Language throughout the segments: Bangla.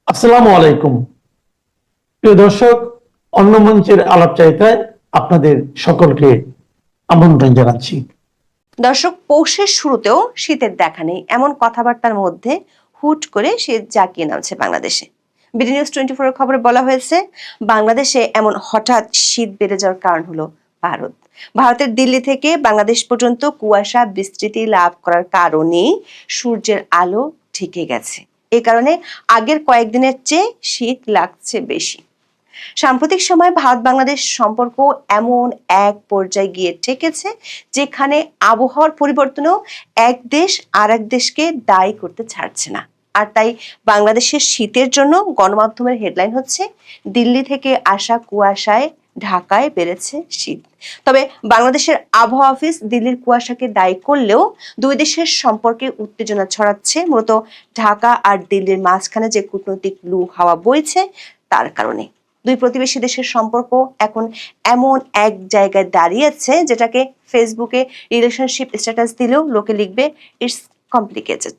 আসসালামু আলাইকুম। প্রিয় দর্শক, অন্য মঞ্চের আলাপচারিতায় আপনাদের সকলকে আমন্ত্রণ জানাচ্ছি। দর্শক, পৌষের শুরুতেও শীতের দেখা নেই এমন কথাবার্তার মধ্যে হুট করে শীত জাঁকিয়ে নামছে বাংলাদেশে। বিডি নিউজ 24 এর খবরে বলা হয়েছে, বাংলাদেশে এমন হঠাৎ শীত বেড়ে যাওয়ার কারণ হলো ভারত। ভারতের দিল্লি থেকে বাংলাদেশ পর্যন্ত কুয়াশা বিস্তৃতি লাভ করার কারণেই সূর্যের আলো ঢেকে গেছে। এই কারণে আগের কয়েকদিনের চেয়ে শীত লাগছে বেশি। সাম্প্রতিক সময়ে ভারত বাংলাদেশ সম্পর্ক এমন এক পর্যায়ে গিয়ে ঠেকেছে যেখানে আবহাওয়ার পরিবর্তনও এক দেশ আর এক দেশকে দায়ী করতে ছাড়ছে না। আর তাই বাংলাদেশের শীতের জন্য গণমাধ্যমের হেডলাইন হচ্ছে, দিল্লি থেকে আসা কুয়াশায় ঢাকায় বেড়েছে শীত। তবে বাংলাদেশের আবহাওয়া অফিস দিল্লির কুয়াশাকে দায়ী করলেও দুই দেশের সম্পর্কে উত্তেজনা ছড়াচ্ছে মূলত ঢাকা আর দিল্লির মাঝখানে যে কূটনৈতিক লু হাওয়া বইছে তার কারণে। দুই প্রতিবেশী দেশের সম্পর্ক এখন এমন এক জায়গায় দাঁড়িয়েছে যেটাকে ফেসবুকে রিলেশনশিপ স্ট্যাটাস দিলেও লোকে লিখবে ইটস কমপ্লিকেটেড।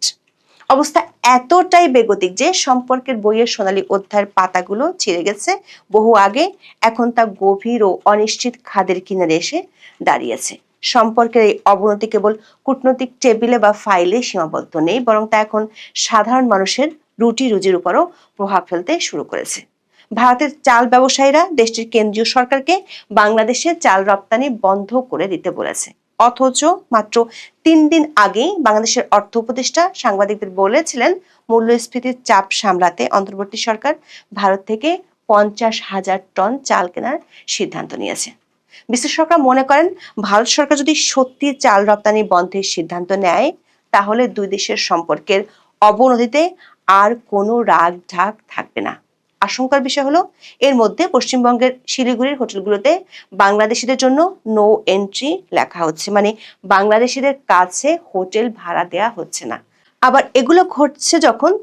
অবস্থা এতটাই বেগতিক যে সম্পর্কের বইয়ের সোনালী অধ্যায়ের পাতাগুলো ছিঁড়ে গেছে বহু আগে। এখন তা গভীর ও অনিশ্চিত খাদের কিনারে এসে দাঁড়িয়েছে। সম্পর্কের এই অবনতি কেবল কূটনৈতিক টেবিলে বা ফাইলে সীমাবদ্ধ নেই, বরং তা এখন সাধারণ মানুষের রুটি রুজির উপরও প্রভাব ফেলতে শুরু করেছে। ভারতের চাল ব্যবসায়ীরা দেশটির কেন্দ্রীয় সরকারকে বাংলাদেশে চাল রপ্তানি বন্ধ করে দিতে বলেছে। অথচ মাত্র 3 দিন আগেই বাংলাদেশের অর্থ উপদেষ্টা সাংবাদিকদের বলেছিলেন, মূল্যস্ফীতির চাপ সামলাতে অন্তর্বর্তী সরকার ভারত থেকে 50,000 টন চাল কেনার সিদ্ধান্ত নিয়েছে। বিশ্লেষকরা মনে করেন, ভারত সরকার যদি সত্যি চাল রপ্তানি বন্ধের সিদ্ধান্ত নেয় তাহলে দুই দেশের সম্পর্কের অবনতিতে আর কোনো রাগ ঢাক থাকবে না। আশঙ্কার বিষয় হলো, এর মধ্যে পশ্চিমবঙ্গের শিলিগুড়ির হোটেলগুলোতে বাংলাদেশিদের জন্য নো এন্ট্রি লেখা হচ্ছে, মানে বাংলাদেশিদের কাছে হোটেল ভাড়া দেয়া হচ্ছে না। আবার এগুলো ঘটছে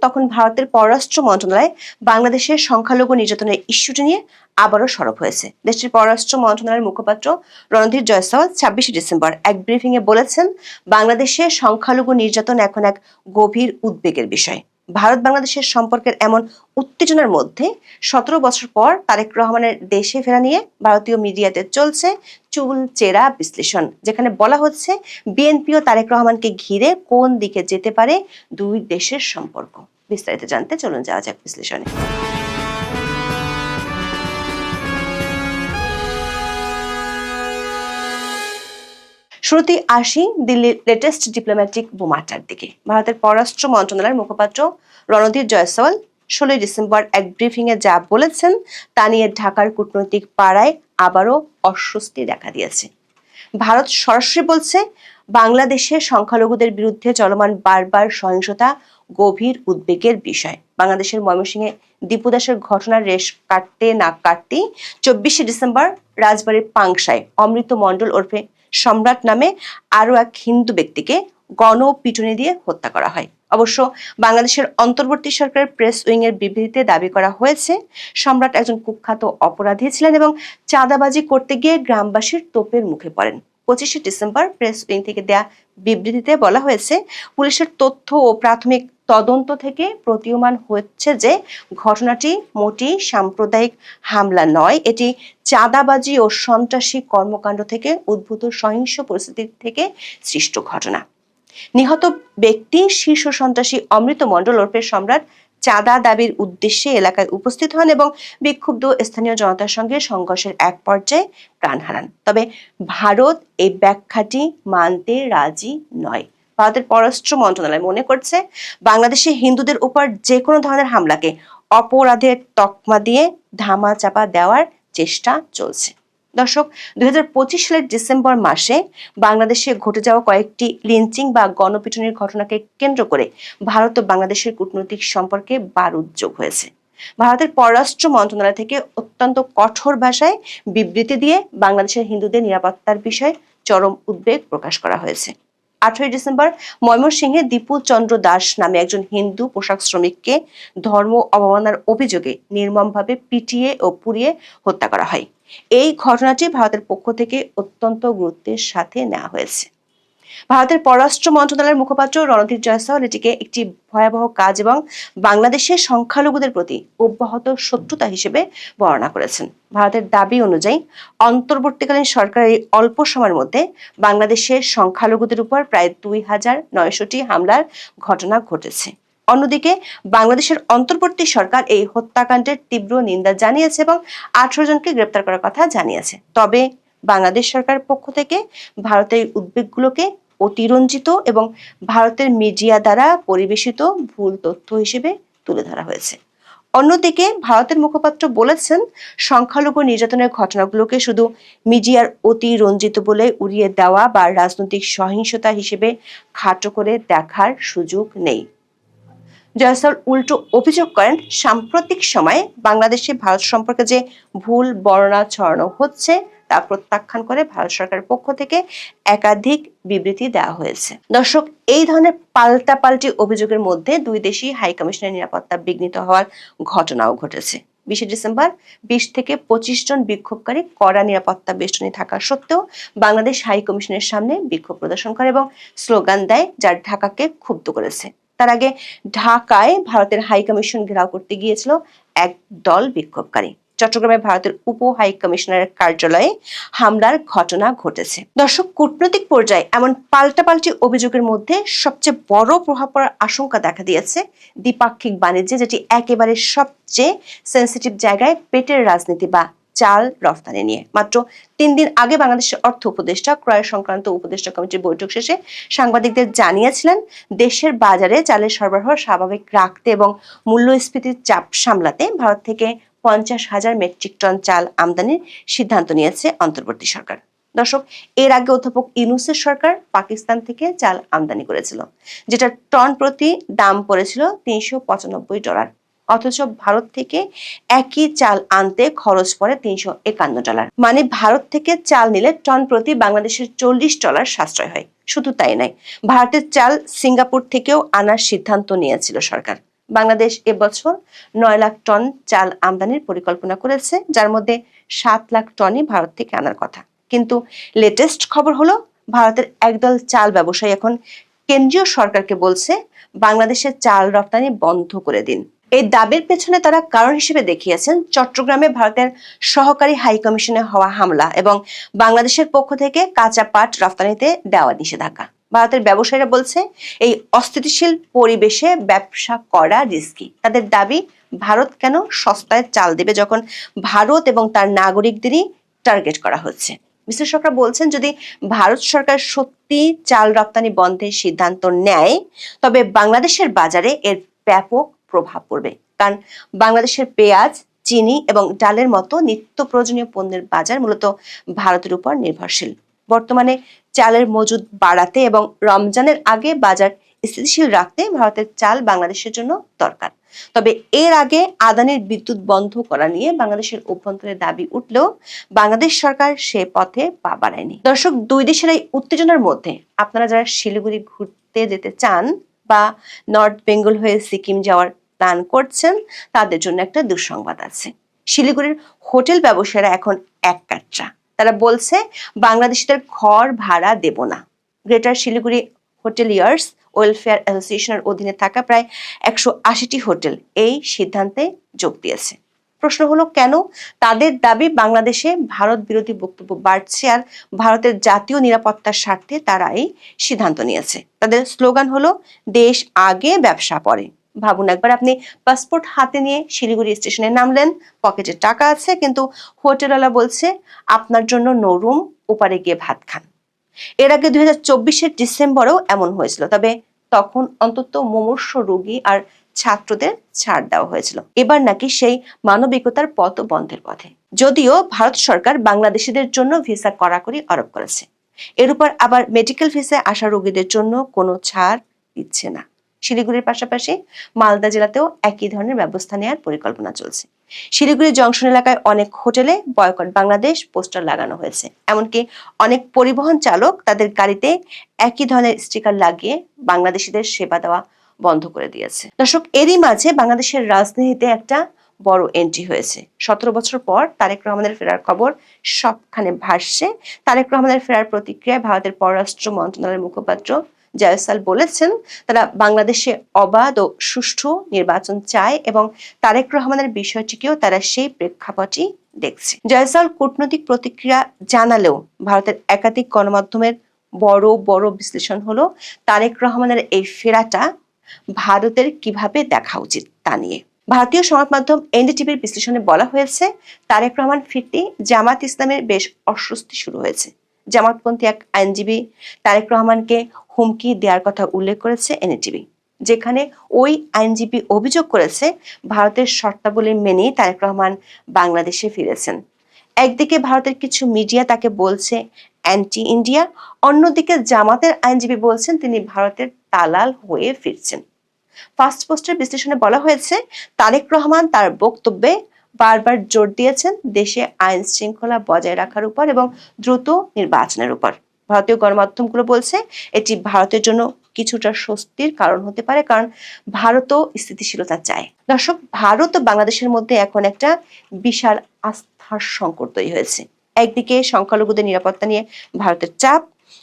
তখন ভারতের পররাষ্ট্র মন্ত্রণালয় বাংলাদেশের সংখ্যালঘু নির্যাতনের ইস্যুটি নিয়ে আবারও সরব হয়েছে। দেশটির পররাষ্ট্র মন্ত্রণালয়ের মুখপাত্র রণধীর জয়সওয়াল 26 ডিসেম্বর এক ব্রিফিং এ বলেছেন, বাংলাদেশে সংখ্যালঘু নির্যাতন এখন এক গভীর উদ্বেগের বিষয়। ভারত বাংলাদেশের সম্পর্কের এমন উত্তেজনার মধ্যে 17 বছর পর তারেক রহমানের দেশে ফেরা নিয়ে ভারতীয় মিডিয়াতে চলছে চুলচেরা বিশ্লেষণ, যেখানে বলা হচ্ছে বিএনপি ও তারেক রহমানকে ঘিরে কোন দিকে যেতে পারে দুই দেশের সম্পর্ক। বিস্তারিত জানতে চলুন যাওয়া যাক বিশ্লেষণে। শুরুতেই আসি দিল্লির লেটেস্ট ডিপ্লোম্যাটিক বোমাটার দিকে। ভারতের পররাষ্ট্র মন্ত্রণালয়ের মুখপাত্র রণধীর জয়সওয়াল 16 ডিসেম্বর এক ব্রিফিং এ যা বলেছেন তা নিয়ে ঢাকার কূটনৈতিক পাড়ায় আবারও অস্বস্তি দেখা দিয়েছে। ভারত সরাসরি বলছে, বাংলাদেশের সংখ্যালঘুদের বিরুদ্ধে চলমান বারবার সহিংসতা গভীর উদ্বেগের বিষয়। বাংলাদেশের ময়মনসিংহে দীপু দাসের ঘটনার রেশ কাটতে না কাটতেই 24 ডিসেম্বর রাজবাড়ির পাংশায় অমৃত মণ্ডল ওরফে সম্রাট নামে আরো এক হিন্দু ব্যক্তিকে গণপিটুনি দিয়ে হত্যা করা হয়। অবশ্য বাংলাদেশের অন্তর্বর্তী সরকারের প্রেস উইং এর বিবৃতিতে দাবি করা হয়েছে, সম্রাট একজন কুখ্যাত অপরাধী ছিলেন এবং চাঁদাবাজি করতে গিয়ে গ্রামবাসীর তোপের মুখে পড়েন। 25 ডিসেম্বর প্রেস উইং থেকে দেয়া বিবৃতিতে বলা হয়েছে, পুলিশের তথ্য ও প্রাথমিক তদন্ত থেকে প্রতীয়মান হচ্ছে যে ঘটনাটি মোটেই সাম্প্রদায়িক হামলা নয়, এটি চাঁদাবাজি ও সন্ত্রাসী কর্মকাণ্ড থেকে উদ্ভূত সহিংস পরিস্থিতি থেকে সৃষ্ট ঘটনা। নিহত ব্যক্তি শীর্ষ সন্ত্রাসী অমৃত মণ্ডল ওরফে সম্রাট চাঁদা দাবির উদ্দেশ্যে এলাকায় উপস্থিত হন এবং বিক্ষুব্ধ স্থানীয় জনতার সঙ্গে সংঘর্ষের এক পর্যায়ে প্রাণ হারান। তবে ভারত এই ব্যাখ্যাটি মানতে রাজি নয়। ভারতের পররাষ্ট্র মন্ত্রণালয় মনে করছে, বাংলাদেশে হিন্দুদের উপর যে কোনো ধরনের হামলাকে অপরাধের তকমা দিয়ে ধামা চাপা দেওয়ার চেষ্টা চলছে। দর্শক, 2025 সালের ডিসেম্বর মাসে বাংলাদেশে ঘটে যাওয়া কয়েকটি লিঞ্চিং বা গণপিটুনির ঘটনাকে কেন্দ্র করে ভারত ও বাংলাদেশের কূটনৈতিক সম্পর্কে বারুদ যোগ হয়েছে। ভারতের পররাষ্ট্র মন্ত্রণালয় থেকে অত্যন্ত কঠোর ভাষায় বিবৃতি দিয়ে বাংলাদেশের হিন্দুদের নিরাপত্তার বিষয়ে চরম উদ্বেগ প্রকাশ করা হয়েছে। 18 ডিসেম্বর ময়মনসিংহে দীপু চন্দ্র দাস নামে একজন হিন্দু পোশাক শ্রমিককে ধর্ম অবমাননার অভিযোগে নির্মমভাবে পিটিয়ে ও পুড়িয়ে হত্যা করা হয়। এই ঘটনাটি ভারতের পক্ষ থেকে অত্যন্ত গুরুত্বের সাথে নেওয়া হয়েছে। ভারতের পররাষ্ট্র মন্ত্রণালয়ের মুখপাত্র রণধীর জয়সওয়াল এটিকে একটি ভয়াবহ কাজ এবং বাংলাদেশের সংখ্যালঘুদের প্রতি অব্যাহত শত্রুতা হিসেবে বর্ণনা করেছেন। ভারতের দাবি অনুযায়ী অন্তর্বর্তীকালীন সরকারের এই অল্প সময়ের মধ্যে বাংলাদেশের সংখ্যালঘুদের উপর প্রায় 2900টি হামলার ঘটনা ঘটেছে। অন্যদিকে বাংলাদেশের অন্তর্বর্তী সরকার এই হত্যাকাণ্ডের তীব্র নিন্দা জানিয়েছে এবং 18 জনকে গ্রেপ্তার করার কথা জানিয়েছে। তবে বাংলাদেশ সরকারের পক্ষ থেকে ভারতের উদ্বেগগুলোকে অতিরঞ্জিত এবং ভারতের মিডিয়া দ্বারা পরিবেশিত ভুল তথ্য হিসেবে তুলে ধরা হয়েছে। অন্যদিকে ভারতের মুখপাত্র বলেছেন, সংখ্যালঘু নির্যাতনের ঘটনাগুলোকে শুধু মিডিয়ার অতিরঞ্জিত বলে উড়িয়ে দেওয়া বা রাজনৈতিক সহিংসতা হিসেবে খাটো করে দেখার সুযোগ নেই। জয়সওয়াল উল্টো অভিযোগ করেন, সাম্প্রতিক সময়ে বাংলাদেশে ভারত সম্পর্কে যে ভুল বর্ণনা ছড়ানো হচ্ছে তা প্রত্যাখ্যান করে ভারত সরকারের পক্ষ থেকে একাধিক বিবৃতি দেওয়া হয়েছে। দর্শক, এই ধরনের পাল্টাপাল্টি অভিযোগের মধ্যে দুই দেশই হাই কমিশনের নিরাপত্তা বিঘ্নিত হওয়ার ঘটনাও ঘটেছে। 20 ডিসেম্বর 20 থেকে 25 জন বিক্ষোভকারী কড়া নিরাপত্তা বেষ্টনী থাকা সত্ত্বেও বাংলাদেশ হাই কমিশনের সামনে বিক্ষোভ প্রদর্শন করে এবং স্লোগান দেয়, যা ঢাকাকে ক্ষুব্ধ করেছে। তার আগে ঢাকায় ভারতের হাই কমিশন ঘেরাও করতে গিয়েছিল এক দল বিক্ষোভকারী। চট্টগ্রামে ভারতের উপ হাই কমিশনারের কার্যালয়ে হামলার ঘটনা ঘটেছে। দর্শক, কূটনৈতিক পর্যায়ে এমন পাল্টাপাল্টি অভিযোগের মধ্যে সবচেয়ে বড় প্রভাব পড়ার আশঙ্কা দেখা দিয়েছে দ্বিপাক্ষিক বাণিজ্যে, যেটি একেবারে সবচেয়ে সেন্সিটিভ জায়গায় পেটের রাজনীতি বা চাল রফতানি নিয়ে। মাত্র 3 দিন আগে বাংলাদেশের অর্থ উপদেষ্টা ক্রয় সংক্রান্ত উপদেষ্টা কমিটির বৈঠক শেষে সাংবাদিকদের জানিয়েছিলেন, দেশের বাজারে চালের সরবরাহ স্বাভাবিক রাখতে এবং মূল্যস্ফীতির চাপ সামলাতে ভারত থেকে 50,000 মেট্রিক টন চাল আমদানির সিদ্ধান্ত নিয়েছে অন্তর্বর্তী সরকার। দর্শক, এর আগে অধ্যাপক ইউনূসের সরকার পাকিস্তান থেকে চাল আমদানি করেছিল, যেটা টন প্রতি দাম পড়েছিল $395। অথচ ভারত থেকে একই চাল আনতে খরচ পড়ে $351। মানে ভারত থেকে চাল নিলে টন প্রতি বাংলাদেশের $40 সাশ্রয় হয়। শুধু তাই নয়, ভারতের চাল সিঙ্গাপুর থেকেও আনার সিদ্ধান্ত নিয়েছিল সরকার। বাংলাদেশ এবছর 9 লাখ টন চাল আমদানির পরিকল্পনা করেছে, যার মধ্যে 7 লাখ টনই ভারত থেকে আনার কথা। কিন্তু লেটেস্ট খবর হলো, ভারতের একদল চাল ব্যবসায়ী এখন কেন্দ্রীয় সরকারকে বলছে, বাংলাদেশের চাল রপ্তানি বন্ধ করে দিন। এই দাবির পেছনে তারা কারণ হিসেবে দেখিয়েছেন চট্টগ্রামে ভারতের সহকারী হাই কমিশনে হওয়া হামলা এবং বাংলাদেশের পক্ষ থেকে কাঁচা পাট রপ্তানিতে দেওয়া নিষেধাজ্ঞা। ভারতের ব্যবসায়ীরা বলছে, এই অস্থিতিশীল পরিবেশে ব্যবসা করা রিস্কি। তাদের দাবি, ভারত কেন সস্তায় চাল দেবে যখন ভারত এবং তার নাগরিকদেরই টার্গেট করা হচ্ছে। বিশ্লেষকরা বলছেন, যদি ভারত সরকার সত্যি চাল রপ্তানি বন্ধের সিদ্ধান্ত নেয়, তবে বাংলাদেশের বাজারে এর ব্যাপক প্রভাব পড়বে। কারণ বাংলাদেশের পেঁয়াজ, চিনি এবং ডালের মতো নিত্য প্রয়োজনীয় পণ্যের বাজার মূলত ভারতের উপর নির্ভরশীল। বর্তমানে চালের মজুদ বাড়াতে এবং রমজানের আগে বাজার স্থিতিশীল রাখতে ভারতের চাল বাংলাদেশের জন্য দরকার। তবে এর আগে আদানির বিদ্যুৎ বন্ধ করা নিয়ে বাংলাদেশের অভ্যন্তরে দাবি উঠলেও বাংলাদেশ সরকার সে পথে পা বাড়ায়নি। দর্শক, দুই দেশের এই উত্তেজনার মধ্যে আপনারা যারা শিলিগুড়ি ঘুরতে যেতে চান বা নর্থ বেঙ্গল হয়ে সিকিম যাওয়ার প্ল্যান করছেন, তাদের জন্য একটা দুঃসংবাদ আছে। শিলিগুড়ির হোটেল ব্যবসায়ীরা এখন এককাট্টা। তারা বলছে, বাংলাদেশিদের ঘর ভাড়া দেব না। গ্রেটার শিলিগুড়ি হোটেলিয়ার্স ওয়েলফেয়ার অ্যাসোসিয়েশনের অধীনে থাকা প্রায় 180টি হোটেল এই সিদ্ধান্তে যোগ দিয়েছে। প্রশ্ন হলো, কেন? তাদের দাবি, বাংলাদেশে ভারত বিরোধী বক্তব্য বাড়ছে আর ভারতের জাতীয় নিরাপত্তার স্বার্থে তারা এই সিদ্ধান্ত নিয়েছে। তাদের স্লোগান হলো, দেশ আগে ব্যবসা পরে। ভাবুন একবার, আপনি পাসপোর্ট হাতে নিয়ে শিলিগুড়ি স্টেশনে নামলেন, পকেটে টাকা আছে, কিন্তু হোটেলওয়ালা বলছে আপনার জন্য নো রুম, ওপারে গিয়ে ভাত খান। এর আগে 2024-এর ডিসেম্বরেও এমন হয়েছিল, তবে তখন অন্তত মুমূর্ষ রোগী আর ছাত্রদের ছাড় দেওয়া হয়েছিল। এবার নাকি সেই মানবিকতার পথ বন্ধের পথে। যদিও ভারত সরকার বাংলাদেশিদের জন্য ভিসা কড়াকড়ি আরোপ করেছে, এর উপর আবার মেডিকেল ভিসায় আসা রোগীদের জন্য কোনো ছাড় দিচ্ছে না। শিলিগুড়ির পাশাপাশি মালদা জেলাতেও একই ধরনের ব্যবস্থা নেওয়ার পরিকল্পনা চলছে। শিলিগুড়ি জংশন এলাকায় অনেক হোটেলে বয়কট বাংলাদেশ পোস্টার লাগানো হয়েছে। এমনকি অনেক পরিবহন চালক তাদের গাড়িতে একই ধরনের স্টিকার লাগিয়ে বাংলাদেশিদের সেবা দেওয়া বন্ধ করে দিয়েছে। দর্শক, এরই মাঝে বাংলাদেশের রাজনীতিতে একটা বড় এন্ট্রি হয়েছে। 17 বছর পর তারেক রহমানের ফেরার খবর সবখানে ভাসছে। তারেক রহমানের ফেরার প্রতিক্রিয়ায় ভারতের পররাষ্ট্র মন্ত্রণালয়ের মুখপাত্র জয়সাল বলেছেন, তারা বাংলাদেশে অবাধ ও সুষ্ঠু নির্বাচন চায় এবং তারেক রহমানের বিষয়টিকেও তারা সেই প্রেক্ষাপটই দেখছে। জয়সাল কূটনৈতিক প্রতিক্রিয়া জানালেও ভারতের একাধিক গণমাধ্যমের বড় বড় বিশ্লেষণ হলো তারেক রহমানের এই ফেরাটা ভারতের কিভাবে দেখা উচিত তা নিয়ে। ভারতীয় সংবাদ মাধ্যম এনডিটিভির বিশ্লেষণে বলা হয়েছে, তারেক রহমান ফিরতে জামাত ইসলামের বেশ অস্বস্তি শুরু হয়েছে। জামাতপন্থী এক আইনজীবী তারেক রহমানকে হুমকি দেওয়ার কথা উল্লেখ করেছে এনডিটিভি, যেখানে ওই আইনজীবী অভিযোগ করেছে ভারতের শর্তাবলী মেনেই তারেক রহমান বাংলাদেশে ফিরেছেন। একদিকে ভারতের কিছু মিডিয়া তাকে বলছে অ্যান্টি ইন্ডিয়া, অন্যদিকে জামাতের আইনজীবী বলছেন তিনি ভারতের দালাল হয়ে ফিরছেন। ফার্স্ট পোস্টের বিশ্লেষণে বলা হয়েছে, তারেক রহমান তার বক্তব্যে বারবার জোর দিয়েছেন দেশে আইন শৃঙ্খলা বজায় রাখার উপর এবং দ্রুত নির্বাচনের উপর। ভারতীয় গণমাধ্যমগুলো বলছে এটি ভারতের জন্য কিছুটা স্বস্তির কারণ হতে পারে, কারণ ভারতও স্থিতিশীলতা চায়। দর্শক, ভারত ও বাংলাদেশের মধ্যে এখন একটা বিশাল আস্থার সংকট তৈরি হয়েছে। একদিকে সংখ্যালঘুদের নিরাপত্তা নিয়ে ভারতের চাপ,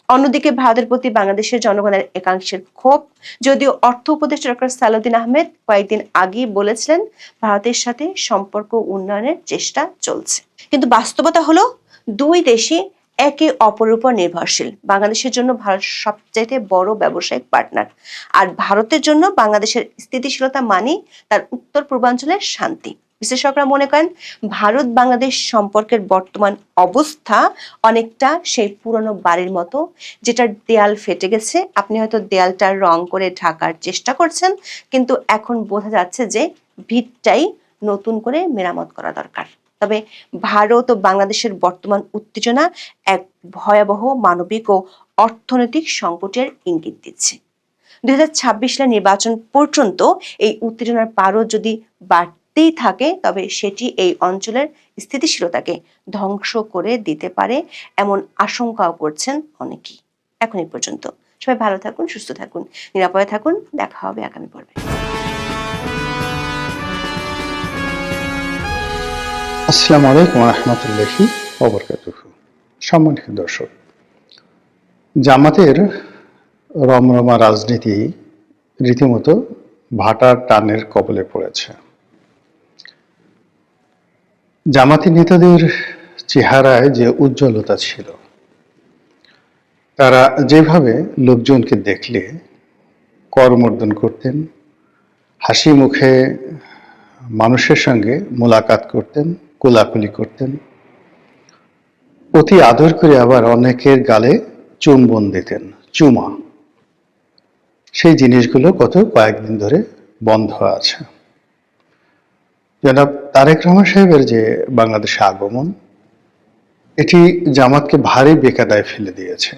অন্যদিকে ভারতের প্রতি বাংলাদেশের জনগণের একাংশের ক্ষোভ। যদিও অর্থ উপদেষ্টা ডক্টর সালাউদ্দিন আহমেদ কয়েকদিন আগেই বলেছিলেন ভারতের সাথে সম্পর্ক উন্নয়নের চেষ্টা চলছে, কিন্তু বাস্তবতা হলো দুই দেশই একে অপরের উপর নির্ভরশীল। বাংলাদেশের জন্য ভারত সবচাইতে বড় ব্যবসায়িক পার্টনার, আর ভারতের জন্য বাংলাদেশের স্থিতিশীলতা মানে তার উত্তর পূর্বাঞ্চলের শান্তি। বিশ্লেষকরা মনে করেন ভারত বাংলাদেশ সম্পর্কের বর্তমান অবস্থা অনেকটা সেই পুরনো বাড়ির মতো, যেটার দেয়াল ফেটে গেছে। আপনি হয়তো দেয়ালটার রং করে ঢাকার চেষ্টা করছেন, কিন্তু এখন বোঝা যাচ্ছে যে ভিতটাই নতুন করে মেরামত করা দরকার। তবে ভারত ও বাংলাদেশের বর্তমান উত্তেজনা এক ভয়াবহ মানবিক ও অর্থনৈতিক সংকটের ইঙ্গিত দিচ্ছে। 2026 সালের নির্বাচন পর্যন্ত এই উত্তেজনার পারও যদি বাড়তেই থাকে, তবে সেটি এই অঞ্চলের স্থিতিশীলতাকে ধ্বংস করে দিতে পারে, এমন আশঙ্কাও করছেন অনেকেই। এখন এই পর্যন্ত। সবাই ভালো থাকুন, সুস্থ থাকুন, নিরাপদে থাকুন। দেখা হবে আগামী পর্বে। আসসালামু আলাইকুম রহমতুল্লাহি ওয়া বারাকাতুহু। সম্মানিত দর্শক, জামাতের রমরমা রাজনীতি রীতিমতো ভাটার টানের কবলে পড়েছে। জামাতি নেতাদের চেহারায় যে উজ্জ্বলতা ছিল, তারা যেভাবে লোকজনকে দেখলে করমর্দন করতেন, হাসি মুখে মানুষের সঙ্গে মোলাকাত করতেন, কোলাকুলি করতেন, অতি আদর করে আবার অনেকের গালে চুম্বন দিতেন, চুমা। সেই জিনিসগুলো গত কয়েকদিন ধরে বন্ধ আছে। জনাব তারেক রহমান সাহেবের যে বাংলাদেশে আগমন, এটি জামাতকে ভারী বেকায়দায় ফেলে দিয়েছে।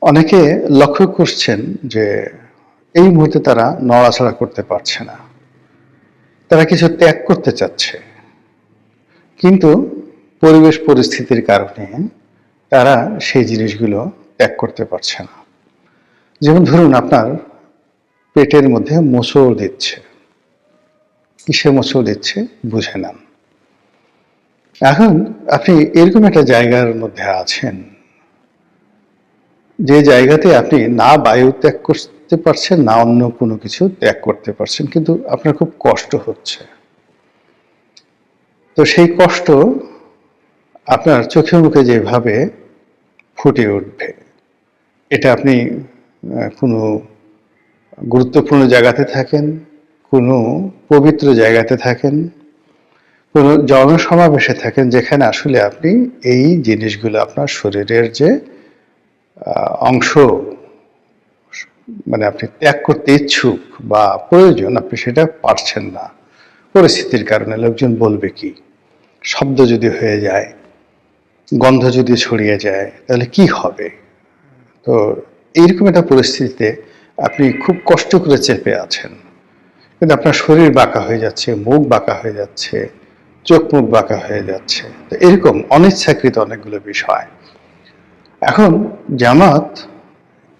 অনেকে লক্ষ্য করছেন যে এই মুহূর্তে তারা নড়াচড়া করতে পারছে না, তারা কিছু ত্যাগ করতে চাচ্ছে, কিন্তু পরিবেশ পরিস্থিতির কারণে তারা সেই জিনিসগুলো ত্যাগ করতে পারছে না। যেমন ধরুন, আপনার পেটের মধ্যে মোচড় দিচ্ছে, কিসে মোচড় দিচ্ছে বুঝে নেন। এখন আপনি এরকম একটা জায়গার মধ্যে আছেন, যে জায়গাতে আপনি না বায়ু ত্যাগ করতে পারছেন, না অন্য কোনো কিছু ত্যাগ করতে পারছেন, কিন্তু আপনার খুব কষ্ট হচ্ছে। তো সেই কষ্ট আপনার চোখে মুখে যেভাবে ফুটে উঠবে, এটা আপনি কোনো গুরুত্বপূর্ণ জায়গাতে থাকেন, কোনো পবিত্র জায়গাতে থাকেন, কোনো জনসমাবেশে থাকেন, যেখানে আসলে আপনি এই জিনিসগুলো আপনার শরীরের যে অংশ, মানে আপনি ত্যাগ করতে ইচ্ছুক বা প্রয়োজন, আপনি সেটা পারছেন না পরিস্থিতির কারণে। লোকজন বলবে কি, শব্দ যদি হয়ে যায়, গন্ধ যদি ছড়িয়ে যায়, তাহলে কি হবে? তো এইরকম একটা পরিস্থিতিতে আপনি খুব কষ্ট করে চেপে আছেন, কিন্তু আপনার শরীর বাঁকা হয়ে যাচ্ছে, মুখ বাঁকা হয়ে যাচ্ছে, চোখ মুখ বাঁকা হয়ে যাচ্ছে। তো এরকম অনিচ্ছাকৃত অনেকগুলো বিষয়। এখন জামাত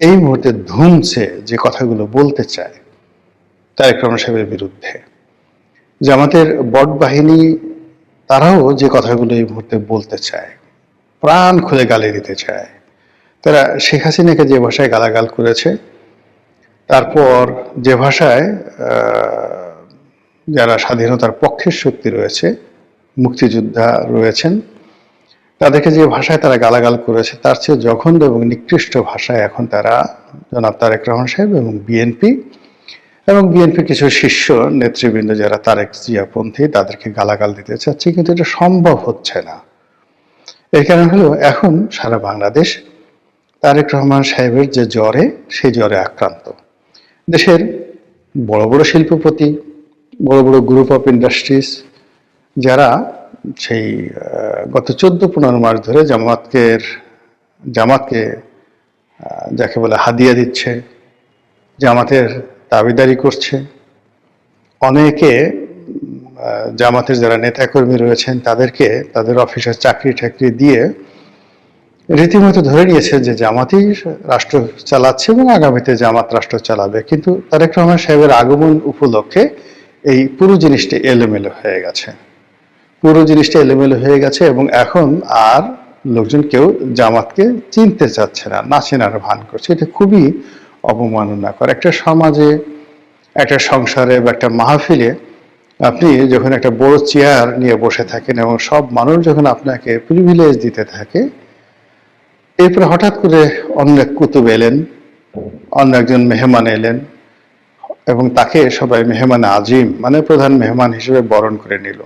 এই মুহূর্তে ধুমছে যে কথাগুলো বলতে চায় তারেক রহমান সাহেবের বিরুদ্ধে, জামাতের বট বাহিনী তারাও যে কথাগুলো এই মুহূর্তে বলতে চায়, প্রাণ খুলে গালি দিতে চায়। তারা শেখ হাসিনাকে যে ভাষায় গালাগাল করেছে, তারপর যে ভাষায় যারা স্বাধীনতার পক্ষের শক্তি রয়েছে, মুক্তিযোদ্ধা রয়েছেন, তাদেরকে যে ভাষায় তারা গালাগাল করেছে, তার চেয়ে জঘন্য এবং নিকৃষ্ট ভাষায় এখন তারা জনাব তারেক রহমান সাহেব এবং বিএনপি কিছু শীর্ষ নেতৃবৃন্দ যারা তারেক জিয়াপন্থী তাদেরকে গালাগাল দিতে চাচ্ছে, কিন্তু এটা সম্ভব হচ্ছে না। এর কারণ হলো এখন সারা বাংলাদেশ তারেক রহমান সাহেবের যে জ্বরে, সেই জ্বরে আক্রান্ত। দেশের বড় বড় শিল্পপতি, বড় বড় গ্রুপ অফ ইন্ডাস্ট্রিজ যারা সেই গত 14-15 মাস ধরে জামাতকে যাকে বলে হাদিয়া দিচ্ছে, জামাতের দাবিদারি করছে, অনেকে জামাতের যারা নেতাকর্মী রয়েছেন তাদেরকে তাদের অফিসের চাকরি টাকরি দিয়ে রীতিমতো ধরে নিয়েছে যে জামাতই রাষ্ট্র চালাচ্ছে এবং আগামীতে জামাত রাষ্ট্র চালাবে। কিন্তু তারেক রহমান সাহেবের আগমন উপলক্ষে এই পুরো জিনিসটা এলোমেলো হয়ে গেছে এবং এখন আর লোকজন কেউ জামাতকে চিনতে চাচ্ছে না, না চেনার ভান করছে। এটা খুবই অবমাননাকর। একটা সমাজে, একটা সংসারে বা একটা মাহফিলে আপনি যখন একটা বড় চেয়ার নিয়ে বসে থাকেন এবং সব মানুষ যখন আপনাকে প্রিভিলেজ দিতে থাকে, এরপরে হঠাৎ করে অন্য এক কুতুব এলেন, অন্য একজন মেহমান এলেন এবং তাকে সবাই মেহমান আজিম মানে প্রধান মেহমান হিসেবে বরণ করে নিল।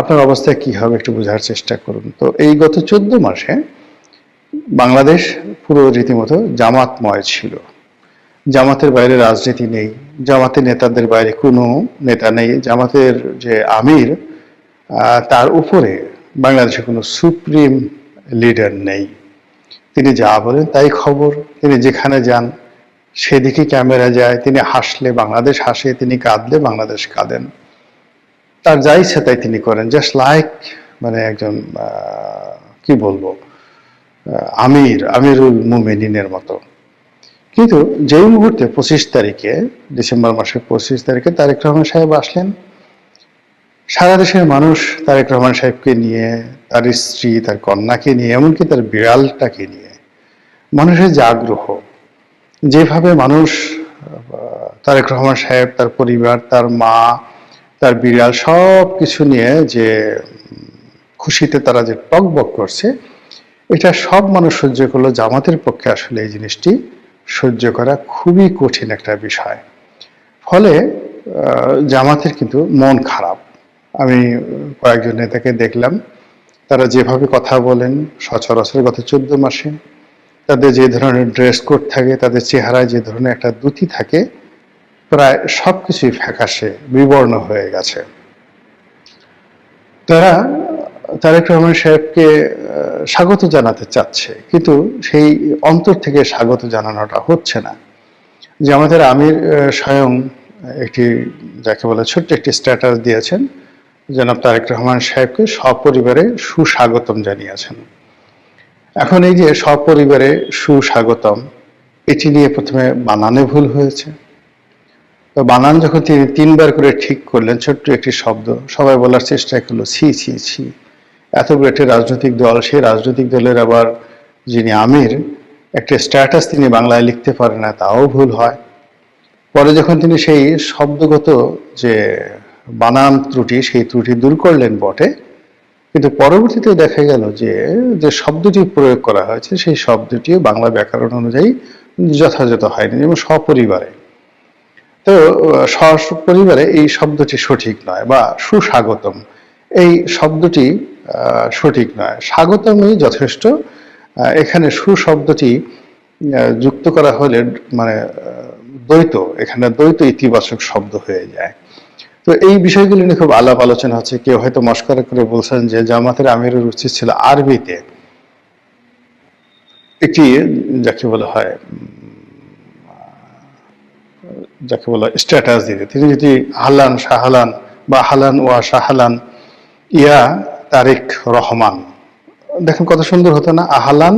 আপনার অবস্থা কি হবে একটু বোঝার চেষ্টা করুন। তো এই গত 14 মাসে বাংলাদেশ পুরো রীতিমতো জামাতময় ছিল। জামাতের বাইরে রাজনীতি নেই, জামাতের নেতাদের বাইরে কোনো নেতা নেই, জামাতের যে আমির তার উপরে বাংলাদেশে কোনো সুপ্রিম লিডার নেই। তিনি যা বলেন তাই খবর, তিনি যেখানে যান সেদিকে ক্যামেরা যায়, তিনি হাসলে বাংলাদেশ হাসে, তিনি কাঁদলে বাংলাদেশ কাঁদেন, তার যা ইচ্ছা তাই তিনি করেন, জাস্ট লাইক মানে একজন কি বলবো আমিরুল মুমিনিনের মতো। কিন্তু যেই মুহূর্তে 25 তারিখে, ডিসেম্বর মাসের 25 তারিখে তারেক রহমান সাহেব আসলেন, সারা দেশের মানুষ তারেক রহমান সাহেবকে নিয়ে, তার স্ত্রী, তার কন্যাকে নিয়ে, এমনকি তার বিড়ালটাকে নিয়ে মানুষের যে আগ্রহ, যেভাবে মানুষ তারেক রহমান সাহেব, তার পরিবার, তার মা, তার বিড়াল সব কিছু নিয়ে যে খুশিতে তারা যে টকবক করছে, এটা সব মানুষ সহ্য করলো। জামাতের পক্ষে আসলে এই জিনিসটি সহ্য করা খুবই কঠিন একটা বিষয়। ফলে জামাতের কিন্তু মন খারাপ। আমি কয়েকজন নেতাকে দেখলাম, তারা যেভাবে কথা বলেন সচরাচর গত 14 মাসে, তাদের যে ধরনের ড্রেস কোড থাকে, তাদের চেহারায় যে ধরনের একটা দ্যুতি থাকে, প্রায় সবকিছুই ফ্যাকাশে বিবর্ণ হয়ে গেছে। তারা তারেক রহমান সাহেবকে স্বাগত জানাতে চাচ্ছে, কিন্তু সেই অন্তর থেকে স্বাগত জানানোটা হচ্ছে না। যে আমাদের আমির স্বয়ং একটি যাকে বলে ছোট্ট একটি স্ট্যাটাস দিয়েছেন, জনাব তারেক রহমান সাহেবকে সপরিবারে সুস্বাগতম জানিয়েছেন। এখন এই যে সপরিবারে সুস্বাগতম, এটি নিয়ে প্রথমে বানানে ভুল হয়েছে। তো বানান যখন তিনি 3বার করে ঠিক করলেন, ছোট্ট একটি শব্দ, সবাই বলার চেষ্টা করলো ছি ছি ছি, এত বড় একটি রাজনৈতিক দল, সেই রাজনৈতিক দলের আবার যিনি আমির, একটা স্ট্যাটাস তিনি বাংলায় লিখতে পারেন না, তাও ভুল হয়। পরে যখন তিনি সেই শব্দগত যে বানান ত্রুটি, সেই ত্রুটি দূর করলেন বটে, কিন্তু পরবর্তীতে দেখা গেল যে যে শব্দটি প্রয়োগ করা হয়েছে সেই শব্দটিও বাংলা ব্যাকরণ অনুযায়ী যথাযথ হয়নি। যেমন সপরিবারে, তো সপরিবারে এই শব্দটি সঠিক নয়, বা সুস্বাগতম এই শব্দটি সঠিক নয়, স্বাগতমই যথেষ্ট। এখানে সুশব্দটি যুক্ত করা হলে মানে দ্বৈত, এখানে দ্বৈত ইতিবাচক শব্দ হয়ে যায়। তো এই বিষয়গুলি নিয়ে খুব আলাপ আলোচনা হচ্ছে। কেউ হয়তো মস্করা করে বলছেন যে জামাতের আমিরের উচিত ছিল আরবিতে একটি যাকে বলা হয় স্ট্যাটাস দিতে। তিনি যদি হালান শাহালান বা হালান ওয়া শাহালান ইয়া তারেক রহমান, দেখেন কত সুন্দর হতো না, আহালান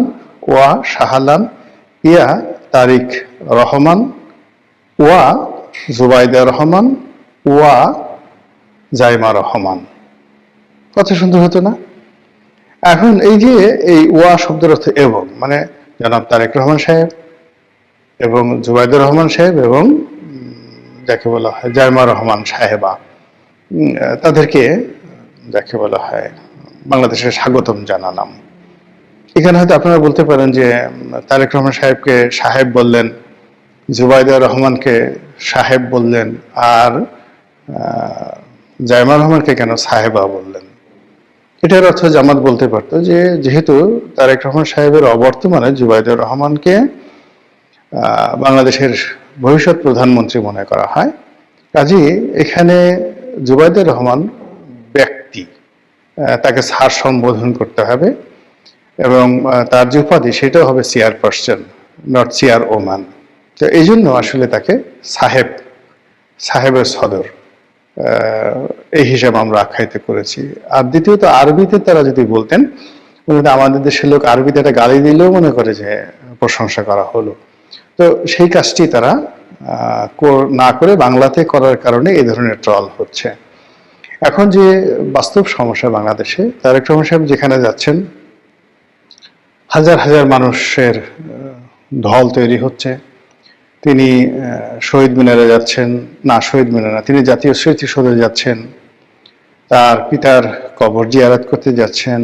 ওয়া শাহালান ইয়া তারেক রহমান ওয়া জুবাইদা রহমান ওয়া জাইমা রহমান, কত সুন্দর হতো না? এখন এই যে এই ওয়া শব্দের অর্থ এবং, মানে জনাব তারেক রহমান সাহেব এবং জুবাইদুর রহমান সাহেব এবং যাকে বলা হয় জাইমা রহমান সাহেবা, তাদেরকে যাকে বলা হয় বাংলাদেশের স্বাগতম জানালাম। এখানে হয়তো আপনারা বলতে পারেন যে তারেক রহমান সাহেবকে সাহেব বললেন, জুবাইদুর রহমানকে সাহেব বললেন, আর জাইমা রহমানকে কেন সাহেবা বললেন? এটার অর্থ জামাত বলতে পারতো যে যেহেতু তারেক রহমান সাহেবের অবর্তমানে জুবাইদুর রহমানকে বাংলাদেশের ভবিষ্যৎ প্রধানমন্ত্রী মনে করা হয়, কাজেই এখানে জুবাইদুর রহমান ব্যক্তি, তাকে স্যার সম্বোধন করতে হবে এবং তার যে উপাধি সেটাও হবে চেয়ারপারসন, নট চেয়ার ওম্যান। তো এই জন্য আসলে তাকে সাহেবের সদর এই হিসাবে আমরা আখ্যায়িত করেছি। আর দ্বিতীয়ত আরবিতে তারা যদি বলতেন, আমাদের দেশের লোক আরবিতে একটা গালি দিলেও মনে করে যে প্রশংসা করা হলো, তো সেই কাজটি তারা না করে বাংলাতে করার কারণে এই ধরনের ট্রল হচ্ছে। এখন যে বাস্তব সমস্যা বাংলাদেশে, তারেক রহমান সাহেব যেখানে যাচ্ছেন হাজার হাজার মানুষের ঢল তৈরি হচ্ছে। তিনি শহীদ মিনারে যাচ্ছেন, না শহীদ মিনার না, তিনি জাতীয় স্মৃতিসৌধে যাচ্ছেন, তার পিতার কবর জিয়ারত করতে যাচ্ছেন,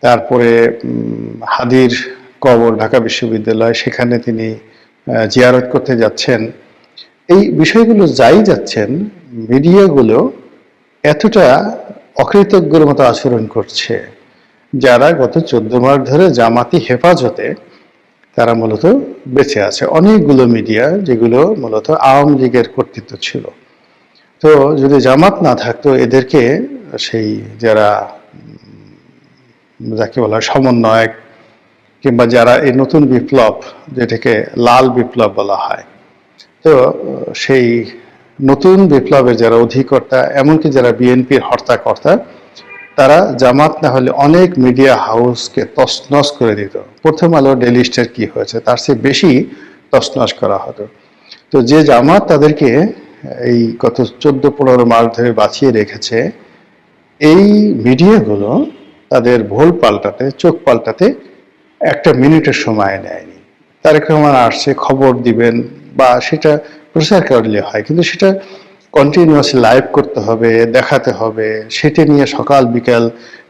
তারপরে হাদির কবর ঢাকা বিশ্ববিদ্যালয়, সেখানে তিনি জিয়ারত করতে যাচ্ছেন। এই বিষয়গুলো যাই যাচ্ছেন, মিডিয়াগুলো এতটা অকৃতজ্ঞর মতো আচরণ করছে, যারা গত 14 মাস ধরে জামাতি হেফাজতে তারা মূলত বেঁচে আছে। অনেকগুলো মিডিয়া যেগুলো মূলত আওয়ামী লীগের কর্তৃত্ব ছিল। তো যদি জামাত না থাকতো, এদেরকে সেই যারা যাকে বলা হয় সমন্বয়ক, কিংবা যারা এই নতুন বিপ্লব, যেটাকে লাল বিপ্লব বলা হয়, তো সেই নতুন বিপ্লবের যারা অধিকর্তা, এমনকি যারা বিএনপির হর্তাকর্তা, তারা জামাত না হলে অনেক মিডিয়া হাউসকে তছনছ করে দিত। প্রথম আলো, ডেইলি স্টার কি হয়েছে তার চেয়ে বেশি তছনছ করা হতো। তো যে জামাত তাদেরকে এই গত 14-15 মাস ধরে বাঁচিয়ে রেখেছে, এই মিডিয়াগুলো তাদের ভোল পাল্টাতে, চোখ পাল্টাতে একটা মিনিটের সময় নেয়নি। তারেক রহমান আসছে, খবর দিবেন বা সেটা প্রচার করলে হয়, কিন্তু সেটা কন্টিনিউয়াসলি লাইভ করতে হবে, দেখাতে হবে, সেটা নিয়ে সকাল বিকাল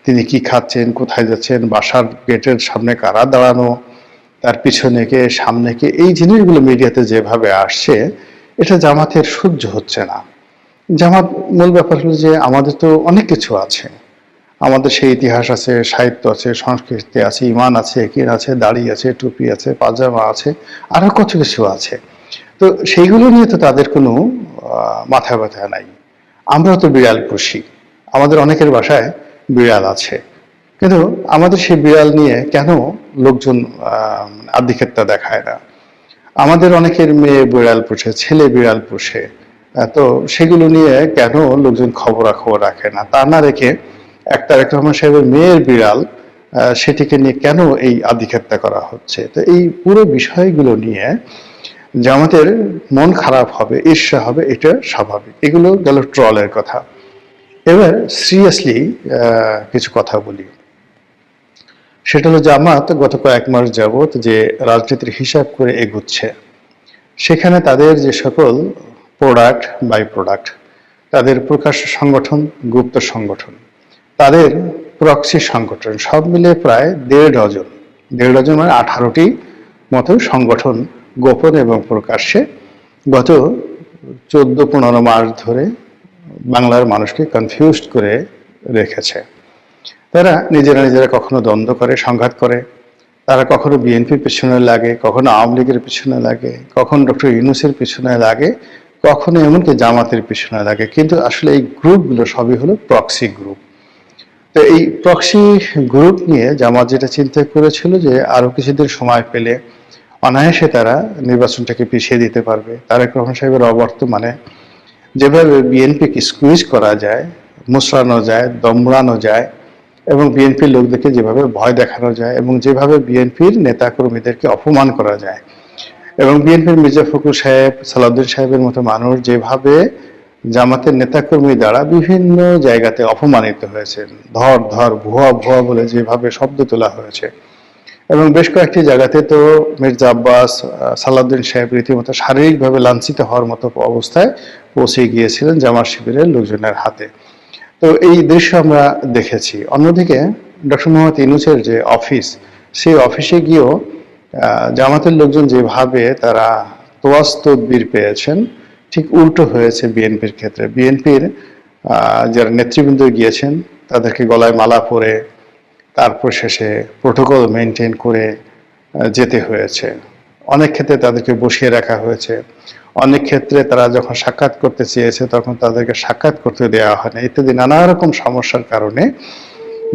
তিনি কি খাচ্ছেন, কোথায় যাচ্ছেন, বাসার গেটের সামনে কারা দাঁড়ানো, তার পিছনে কে, সামনে কে, এই জিনিসগুলো মিডিয়াতে যেভাবে আসছে, এটা জামাতের সহ্য হচ্ছে না। জামাত মূল ব্যাপার হলো যে আমাদের তো অনেক কিছু আছে, আমাদের সেই ইতিহাস আছে, সাহিত্য আছে, সংস্কৃতি আছে, ইমান আছে, একিন আছে, দাড়ি আছে, টুপি আছে, পাজামা আছে, আরো কত কিছু আছে। তো সেইগুলো নিয়ে তো তাদের কোনো মাথা ব্যথা নাই। আমরা তো বিড়াল পুষি, আমাদের অনেকের বাসায় বিড়াল আছে, কিন্তু আমাদের সেই বিড়াল নিয়ে কেন লোকজন আধিক্যতা দেখায় না? আমাদের অনেকের মেয়ে বিড়াল পোষে, ছেলে বিড়াল পোষে, তো সেগুলো নিয়ে কেন লোকজন খবরাখবর রাখে না? তা না রেখে তারেক রহমান সাহেবের মেয়ের বিড়াল, সেটিকে নিয়ে কেন এই আধিক্যতা করা হচ্ছে? তো এই পুরো বিষয়গুলো নিয়ে জামাতের মন খারাপ হবে, ঈর্ষা হবে, এটা স্বাভাবিক। এগুলো গেল ট্রলের কথা। এবার সিরিয়াসলি কিছু কথা বলি। সেটা হলো জামাত গত কয়েক মাস যাবত যে রাজনীতির হিসাব করে এগুচ্ছে, সেখানে তাদের যে সকল প্রোডাক্ট, বাই প্রোডাক্ট, তাদের প্রকাশ্য সংগঠন, গুপ্ত সংগঠন, তাদের প্রক্সি সংগঠন, সব মিলে প্রায় 1.5 ডজন মানে 18টি মতো সংগঠন গোপন এবং প্রকাশ্যে গত 14-15 মাস ধরে বাংলার মানুষকে কনফিউজড করে রেখেছে। তারা নিজেরা কখনো দ্বন্দ্ব করে, সংঘাত করে, তারা কখনো বিএনপির পিছনে লাগে, কখনো আওয়ামী লীগের পিছনে লাগে, কখনো ডক্টর ইউনূসের পিছনে লাগে, কখনো এমনকি জামাতের পিছনে লাগে। কিন্তু আসলে এই গ্রুপগুলো সবই হলো প্রক্সি গ্রুপ। তো এই প্রক্সি গ্রুপ নিয়ে জামাত যেটা চিন্তা করেছিল যে আরো কিছুদিন সময় পেলে অনায়াসে তারা নির্বাচনটাকে পিছিয়ে দিতে পারবে। তারেক রহমান সাহেবের অবর্তমানে যেভাবে বিএনপিকে স্কুইজ করা যায়, মুচড়ানো যায়, দমড়ানো যায়, এবং বিএনপির লোকদেরকে যেভাবে ভয় দেখানো যায়, এবং যেভাবে বিএনপির নেতাকর্মীদেরকে অপমান করা যায়, এবং বিএনপির মির্জা ফখরুল সাহেব, সালাউদ্দিন সাহেবের মতো মানুষ যেভাবে জামাতের নেতাকর্মী দ্বারা বিভিন্ন জায়গাতে অপমানিত হয়েছেন। ধর ধর ভুয়া ভুয়া বলে যেভাবে শব্দ তোলা হয়েছে, এবং বেশ কয়েকটি জায়গাতে তো মির্জা আব্বাস, সালাউদ্দিন সাহেব রীতিমতো শারীরিকভাবে লাঞ্ছিত হওয়ার মতো অবস্থায় পৌঁছে গিয়েছিলেন জামাত শিবিরের লোকজনের হাতে। তো এই দৃশ্য আমরা দেখেছি। অন্যদিকে ডক্টর মোহাম্মদ ইউনূসের যে অফিস, সেই অফিসে গিয়েও জামাতের লোকজন যেভাবে তারা তোয়াজ তদবির পেয়েছেন, ঠিক উল্টো হয়েছে বিএনপির ক্ষেত্রে। বিএনপির যারা নেতৃবৃন্দ গিয়েছেন তাদেরকে গলায় মালা পরে তারপর শেষে প্রোটোকল মেনটেন করে যেতে হয়েছে। অনেক ক্ষেত্রে তাদেরকে বসিয়ে রাখা হয়েছে, অনেক ক্ষেত্রে তারা যখন সাক্ষাৎ করতে চেয়েছে তখন তাদেরকে সাক্ষাৎ করতে দেওয়া হয় না, ইত্যাদি নানা রকম সমস্যার কারণে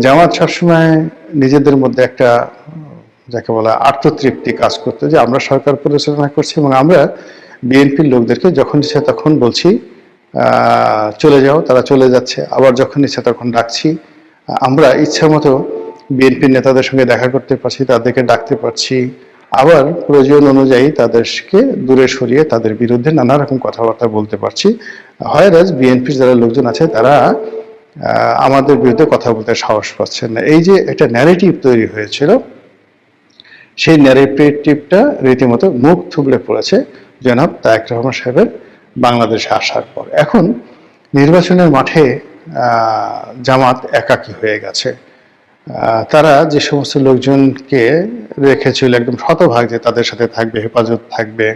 জামাত সবসময় নিজেদের মধ্যে একটা যাকে বলা আত্মতৃপ্তি কাজ করতো যে আমরা সরকার পরিচালনা করছি এবং আমরা বিএনপির লোকদেরকে যখন ইচ্ছা তখন বলছি চলে যাও, তারা চলে যাচ্ছে, আবার যখন ইচ্ছা তখন ডাকছি। আমরা ইচ্ছা মতো বিএনপির নেতাদের সঙ্গে দেখা করতে পারছি, তাদেরকে ডাকতে পারছি, আবার প্রয়োজন অনুযায়ী তাদেরকে দূরে সরিয়ে তাদের বিরুদ্ধে নানা রকম কথাবার্তা বলতে পারছি। হয়রাজ বিএনপির যারা লোকজন আছে তারা আমাদের বিরুদ্ধে কথা বলতে সাহস পাচ্ছেন না। এই যে একটা ন্যারেটিভ তৈরি হয়েছিল, সেই ন্যারেটিভটা রীতিমতো মুখ থুবড়ে পড়েছে জনাব তারেক রহমান সাহেবের বাংলাদেশে আসার পর। এখন নির্বাচনের মাঠে জামাত একাকী হয়ে গেছে। তারা যে সমস্ত লোকজনকে রেখেছিল একদম শতভাগ যে তাদের সাথে থাকবে, হেফাজত থাকবে,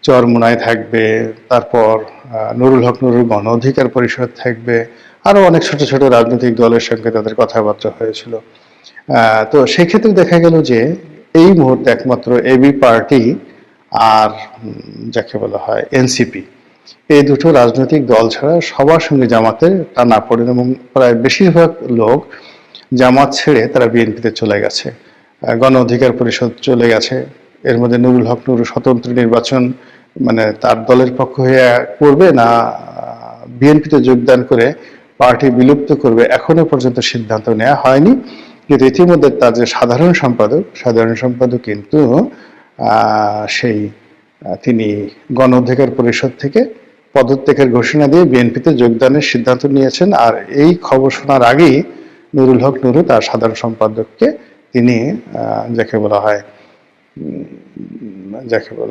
চরমুনায় থাকবে, তারপর নুরুল হক নুরুল গণ অধিকার পরিষদ থাকবে, আরো অনেক ছোট ছোট রাজনৈতিক দলের সঙ্গে তাদের কথাবার্তা হয়েছিল। তো সেক্ষেত্রে দেখা গেল যে এই মুহূর্তে একমাত্র এবি পার্টি আর যাকে বলা হয় এনসিপি, এই দুটো রাজনৈতিক দল ছাড়া সবার সঙ্গে জামাতের টানাপোড়েন, এবং প্রায় বেশিরভাগ লোক জামাত ছেড়ে তারা বিএনপিতে চলে গেছে, গণ অধিকার পরিষদ চলে গেছে। এর মধ্যে নুরুল হক নুরু স্বতন্ত্র নির্বাচন মানে তার দলের পক্ষ হয়ে করবে না বিএনপিতে যোগদান করে পার্টি বিলুপ্ত করবে, এখনো পর্যন্ত সিদ্ধান্ত নেওয়া হয়নি। কিন্তু ইতিমধ্যে তার যে সাধারণ সম্পাদক কিন্তু সেই তিনি গণ অধিকার পরিষদ থেকে পদত্যাগের ঘোষণা দিয়ে বিএনপিতে যোগদানের সিদ্ধান্ত নিয়েছেন। আর এই খবর শোনার আগেই নুরুল হক নুরু তার সাধারণ সম্পাদককে তিনি যাকে বলা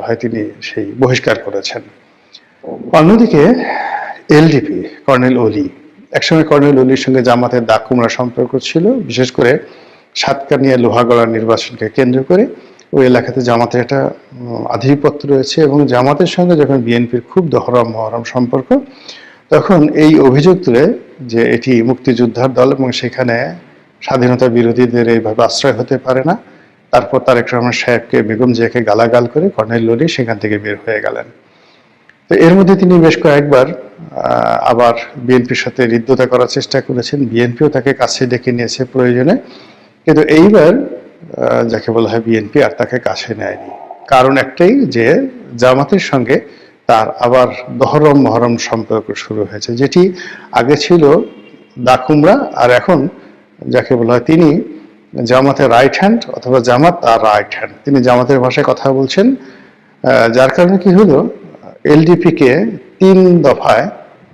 হয় তিনি সেই বহিষ্কার করেছেন। অন্যদিকে এলডিপি কর্নেল অলি, একসময় কর্নেল অলির সঙ্গে জামাতের দাগ কুমড়া সম্পর্ক ছিল, বিশেষ করে সাতকানিয়া লোহাগড়া নির্বাচনকে কেন্দ্র করে ওই এলাকাতে জামাতের একটা আধিপত্য রয়েছে, এবং জামাতের সঙ্গে যখন বিএনপির খুব দহরম মহরম সম্পর্ক, তখন এই অভিযোগ তুলে যে এটি মুক্তিযোদ্ধার দল এবং সেখানে স্বাধীনতা বিরোধীদের এইভাবে আশ্রয় হতে পারে না। তারপর তারেক রহমান সাহেবকে, বেগম জিয়াকে গালাগাল করে কর্নেল অলি সেখান থেকে বের হয়ে গেলেন। তো এর মধ্যে তিনি বেশ কয়েকবার আবার বিএনপির সাথে হৃদ্যতা করার চেষ্টা করেছেন, বিএনপিও তাকে কাছে ডেকে নিয়েছে প্রয়োজনে, কিন্তু এইবার যাকে বলা হয় বিএনপি আর তাকে কাছে নেয়নি। কারণ একটাই যে জামাতের সঙ্গে তার আবার দহরম মহরম সম্পর্ক শুরু হয়েছে, যেটি আগে ছিল দাকুমরা, আর এখন যাকে বলা হয় তিনি জামাতের রাইট হ্যান্ড, অথবা জামাত তার রাইট হ্যান্ড। তিনি জামাতের ভাষায় কথা বলছেন, যার কারণে কি হলো, এলডিপিকে 3 দফায়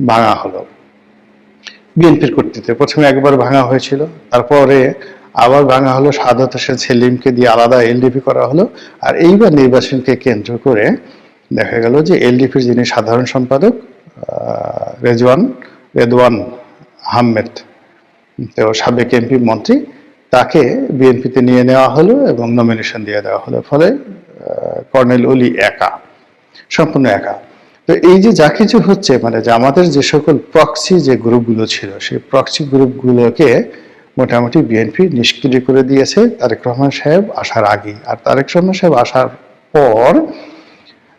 ভাঙা হলো বিএনপির কর্তৃত্বে। প্রথমে একবার ভাঙা হয়েছিল, তারপরে আবার ভাঙা হলো, সাদত হোসেন সেলিমকে দিয়ে আলাদা এলডিপি করা হলো। আর এইবার নির্বাচনকে কেন্দ্র করে দেখা গেল যে এলডিপির যিনি সাধারণ সম্পাদক রেদওয়ান আহমেদ, তো সাবেক এমপি মন্ত্রী, তাকে বিএনপিতে নিয়ে নেওয়া হলো এবং নমিনেশন দিয়ে দেওয়া হলো। ফলে কর্নেল অলি সম্পূর্ণ একা। তো এই যে যা কিছু হচ্ছে, মানে যে আমাদের যে সকল প্রক্সি যে গ্রুপগুলো ছিল, সেই প্রক্সি গ্রুপগুলোকে মোটামুটি বিএনপি নিষ্ক্রিয় করে দিয়েছে তারেক রহমান সাহেব আসার আগেই। আর তারেক রহমান সাহেব আসার পর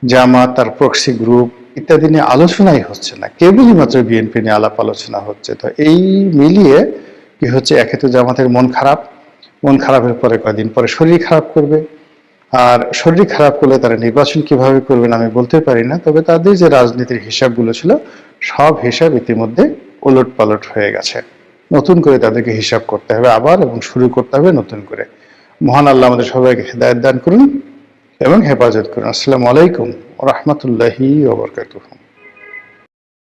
জামাত, তার প্রক্সি গ্রুপ ইত্যাদি নিয়ে আলোচনাই হচ্ছে না, কেবলই মাত্র বিএনপি নিয়ে আলাপ আলোচনা হচ্ছে। তো এই মিলিয়ে কি হচ্ছে, একে তো জামাতের মন খারাপের পরে কয়েকদিন পরে শরীর খারাপ করবে, আর শরীর খারাপ করলে তারা নির্বাচন কিভাবে করবেন আমি বলতে পারি না। তবে তাদের যে রাজনীতির হিসাবগুলো ছিল, সব হিসাব ইতিমধ্যে ওলট পালট হয়ে গেছে। নতুন করে তাদেরকে হিসাব করতে হবে আবার, এবং শুরু করতে হবে নতুন করে। মহান আল্লাহ আমাদের সবাইকে হেদায়েত দান করুন এবং হেফাজত করুন। আসসালামু আলাইকুম ওয়া রাহমাতুল্লাহি ওয়া বারাকাতুহু।